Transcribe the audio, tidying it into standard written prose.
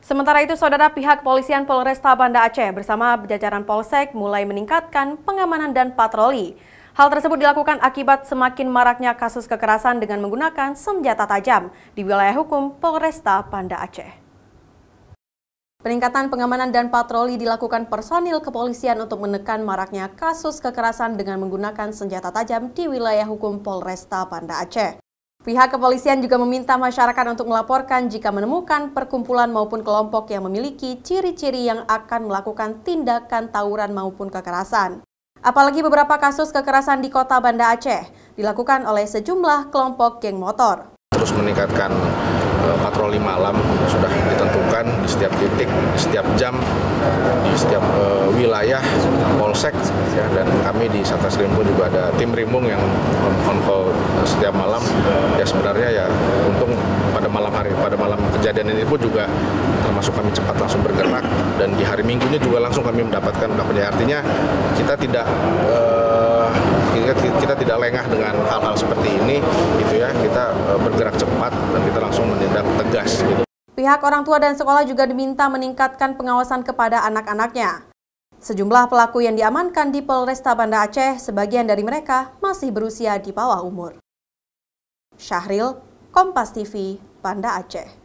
Sementara itu, saudara, pihak kepolisian Polresta Banda Aceh bersama jajaran Polsek mulai meningkatkan pengamanan dan patroli. Hal tersebut dilakukan akibat semakin maraknya kasus kekerasan dengan menggunakan senjata tajam di wilayah hukum Polresta Banda Aceh. Peningkatan pengamanan dan patroli dilakukan personil kepolisian untuk menekan maraknya kasus kekerasan dengan menggunakan senjata tajam di wilayah hukum Polresta Banda Aceh. Pihak kepolisian juga meminta masyarakat untuk melaporkan jika menemukan perkumpulan maupun kelompok yang memiliki ciri-ciri yang akan melakukan tindakan tawuran maupun kekerasan. Apalagi beberapa kasus kekerasan di kota Banda Aceh dilakukan oleh sejumlah kelompok geng motor. Terus meningkatkan patroli malam sudah ditentukan di setiap titik, di setiap jam, di setiap wilayah polsek, ya, dan kami di Satreskrim pun juga ada tim Rimung yang on call setiap malam. Ya sebenarnya ya untung pada malam hari, pada malam kejadian ini pun juga termasuk kami cepat langsung bergerak, dan di hari Minggunya juga langsung kami mendapatkan pendapat. Artinya kita tidak lengah dengan hal-hal seperti ini, gitu ya. Kita bergerak cepat dan kita langsung menindak tegas. Gitu. Pihak orang tua dan sekolah juga diminta meningkatkan pengawasan kepada anak-anaknya. Sejumlah pelaku yang diamankan di Polresta Banda Aceh, sebagian dari mereka masih berusia di bawah umur. Syahril, Kompas TV, Banda Aceh.